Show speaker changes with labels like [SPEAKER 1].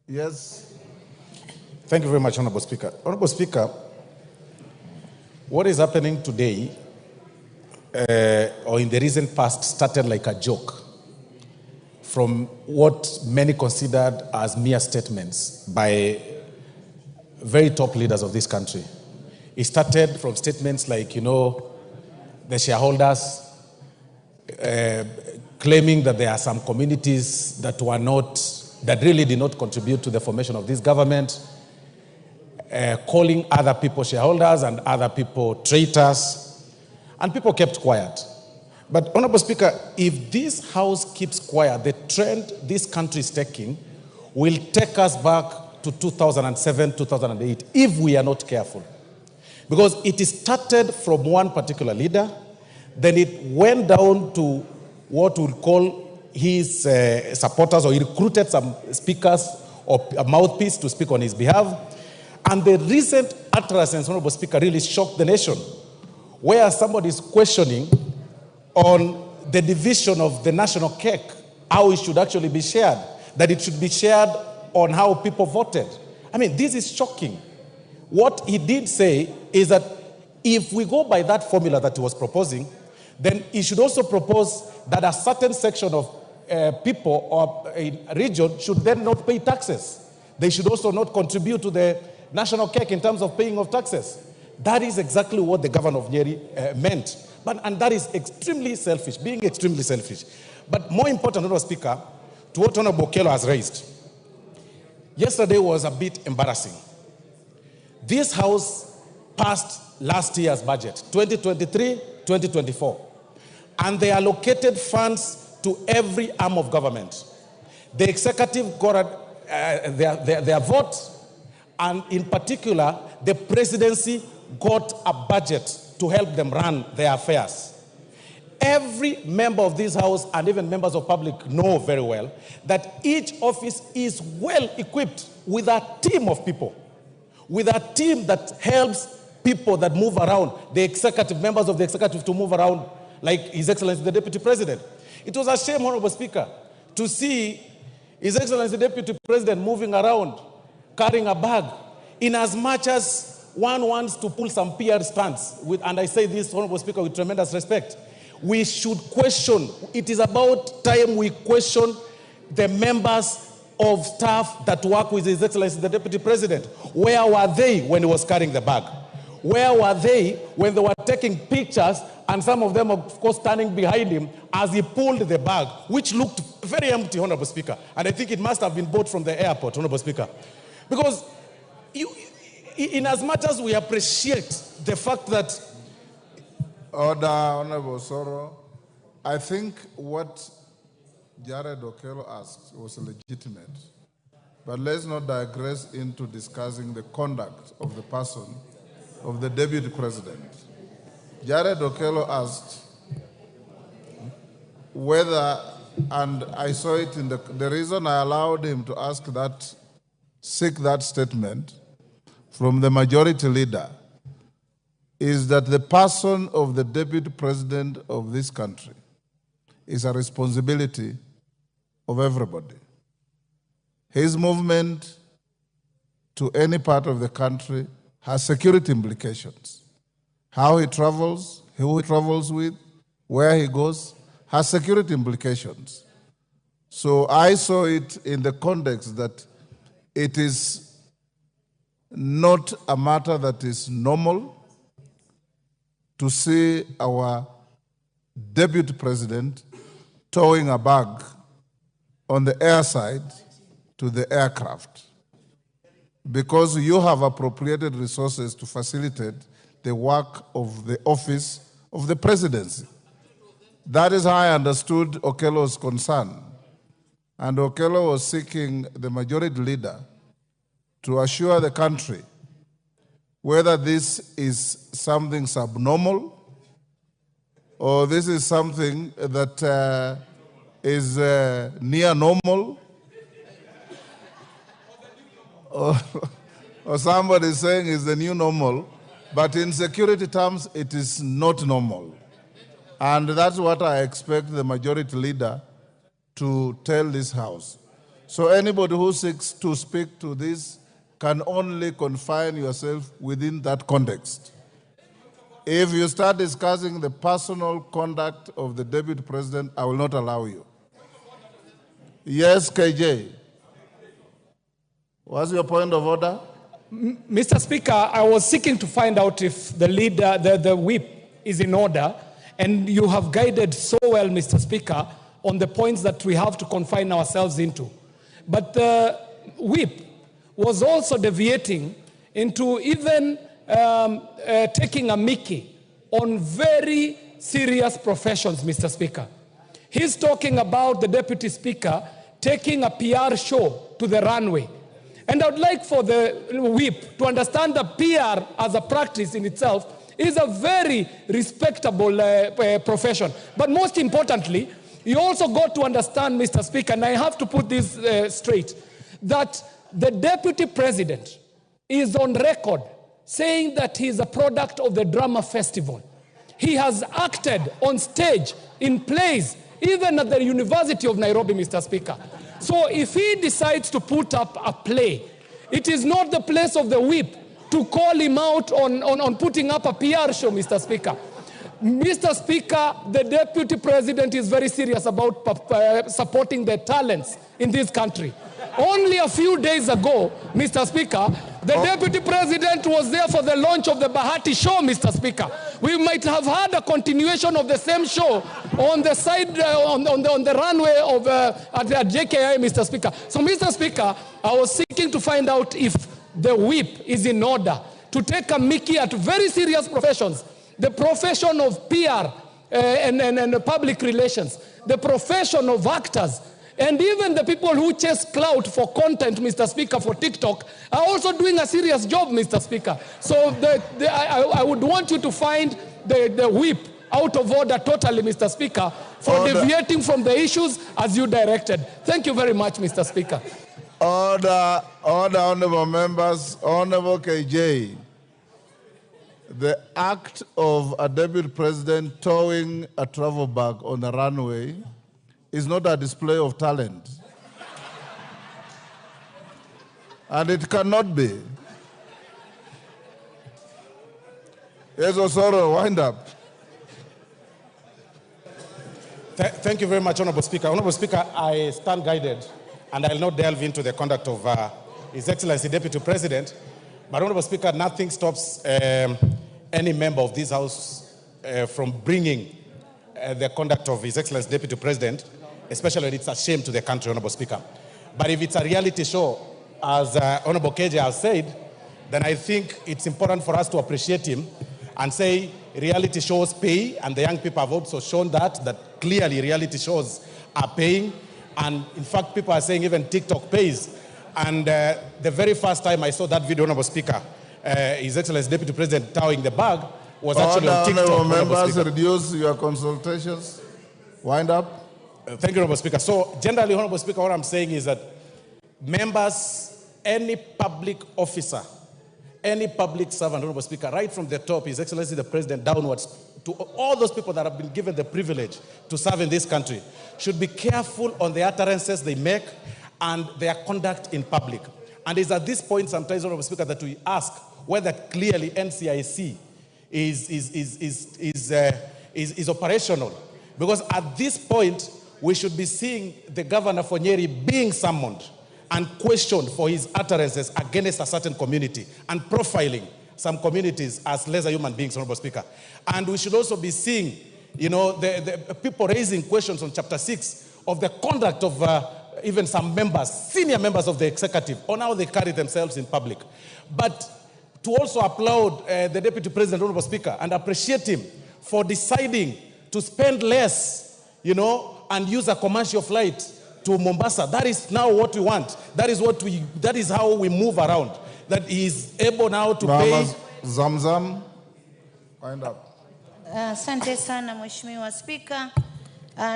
[SPEAKER 1] Yes.
[SPEAKER 2] Thank you very much, Honorable Speaker. Honorable Speaker, what is happening today, or in the recent past, started like a joke from what many considered as mere statements by very top leaders of this country. It started from statements like, the shareholders claiming that there are some communities that really did not contribute to the formation of this government, calling other people shareholders and other people traitors, and people kept quiet. But, Honorable Speaker, if this House keeps quiet, the trend this country is taking will take us back to 2007, 2008, if we are not careful. Because it started from one particular leader, then it went down to what we'll call his supporters, or he recruited some speakers or a mouthpiece to speak on his behalf. And the recent utterances, Honorable Speaker, really shocked the nation, where somebody is questioning on the division of the national cake, how it should actually be shared, that it should be shared on how people voted. I mean, this is shocking. What he did say is that if we go by that formula that he was proposing, then he should also propose that a certain section of people or a region should then not pay taxes. They should also not contribute to the national cake in terms of paying of taxes. That is exactly what the governor of Nyeri meant. And that is extremely selfish, being extremely selfish. But more important, Honorable Speaker, to what Honorable Okello has raised, yesterday was a bit embarrassing. This House passed last year's budget, 2023-2024, and they allocated funds to every arm of government. The executive got their vote, and in particular, the presidency got a budget to help them run their affairs. Every member of this House and even members of public know very well that each office is well equipped with a team of people, with a team that helps people that move around, the executive, members of the executive to move around, like His Excellency the Deputy President. It was a shame, Honorable Speaker, to see His Excellency the Deputy President moving around, carrying a bag, in as much as one wants to pull some PR stunts, and I say this, Honorable Speaker, with tremendous respect. We should question, it is about time we question the members of staff that work with His Excellency the Deputy President. Where were they when he was carrying the bag? Where were they when they were taking pictures, and some of them, of course, standing behind him as he pulled the bag, which looked very empty, Honorable Speaker. And I think it must have been bought from the airport, Honorable Speaker. Because in as much as we appreciate the fact that...
[SPEAKER 1] Order, Honorable Osoro. I think what Jared Okello asked was legitimate. But let's not digress into discussing the conduct of the person, of the Deputy President. Jared Okello asked whether, and I saw it in the reason I allowed him to seek that statement from the majority leader is that the person of the Deputy President of this country is a responsibility of everybody. His movement to any part of the country has security implications. How he travels, who he travels with, where he goes, has security implications. So I saw it in the context that it is not a matter that is normal to see our Deputy President towing a bag on the airside to the aircraft, because you have appropriated resources to facilitate the work of the office of the presidency. That is how I understood Okello's concern. And Okello was seeking the majority leader to assure the country whether this is something subnormal or this is something that is near normal, or somebody is saying is the new normal, but in security terms, it is not normal. And that's what I expect the majority leader to tell this House. So anybody who seeks to speak to this can only confine yourself within that context. If you start discussing the personal conduct of the Deputy President, I will not allow you. Yes, KJ. What's your point of order?
[SPEAKER 3] Mr. Speaker, I was seeking to find out if the leader, the whip is in order, and you have guided so well, Mr. Speaker, on the points that we have to confine ourselves into. But the whip was also deviating into even taking a mickey on very serious professions, Mr. Speaker. He's talking about the Deputy Speaker taking a PR show to the runway. And I would like for the whip to understand that PR as a practice in itself is a very respectable profession. But most importantly, you also got to understand, Mr. Speaker, and I have to put this straight, that the Deputy President is on record saying that he is a product of the drama festival. He has acted on stage, in plays, even at the University of Nairobi, Mr. Speaker. So if he decides to put up a play, it is not the place of the whip to call him out on putting up a PR show, Mr. Speaker. Mr. Speaker, the Deputy President is very serious about supporting the talents in this country. Only a few days ago, Mr. Speaker, the Deputy President was there for the launch of the Bahati show, Mr. Speaker. We might have had a continuation of the same show on the side, on the runway of at JKI, Mr. Speaker. So, Mr. Speaker, I was seeking to find out if the whip is in order to take a mickey at very serious professions. The profession of PR and public relations, the profession of actors, and even the people who chase clout for content, Mr. Speaker, for TikTok, are also doing a serious job, Mr. Speaker. So I would want you to find the whip out of order totally, Mr. Speaker, for deviating from the issues as you directed. Thank you very much, Mr. Speaker.
[SPEAKER 1] Order, honorable members, honorable KJ. The act of a Deputy President towing a travel bag on a runway is not a display of talent. And it cannot be. Yes, Osoro, wind up.
[SPEAKER 2] Thank you very much, Honorable Speaker. Honorable Speaker, I stand guided, and I'll not delve into the conduct of His Excellency Deputy President. But Honorable Speaker, nothing stops any member of this House from bringing the conduct of His Excellency Deputy President, especially when it's a shame to the country, Honorable Speaker. But if it's a reality show, as Honorable KJ has said, then I think it's important for us to appreciate him and say reality shows pay, and the young people have also shown that clearly reality shows are paying. And in fact, people are saying even TikTok pays. And the very first time I saw that video, Honorable Speaker, His Excellency Deputy President towing the bag was actually on TikTok.
[SPEAKER 1] Honorable members, reduce your consultations. Wind up.
[SPEAKER 2] Thank you, Honorable Speaker. So generally, Honorable Speaker, what I'm saying is that members, any public officer, any public servant, Honorable Speaker, right from the top, His Excellency the President, downwards, to all those people that have been given the privilege to serve in this country, should be careful on the utterances they make and their conduct in public. And it's at this point sometimes, Honorable Speaker, that we ask whether clearly NCIC is operational. Because at this point, we should be seeing the governor for Nyeri being summoned and questioned for his utterances against a certain community and profiling some communities as lesser human beings, Honorable Speaker. And we should also be seeing, the people raising questions on Chapter 6 of the conduct of even some members, senior members of the executive, on how they carry themselves in public. But to also applaud the Deputy President, Honorable Speaker, and appreciate him for deciding to spend less, and use a commercial flight to Mombasa. That is now what we want. That is how we move around. That he is able now to pay.
[SPEAKER 1] Zamzam, wind up.
[SPEAKER 4] Asante sana Mheshimiwa Spika.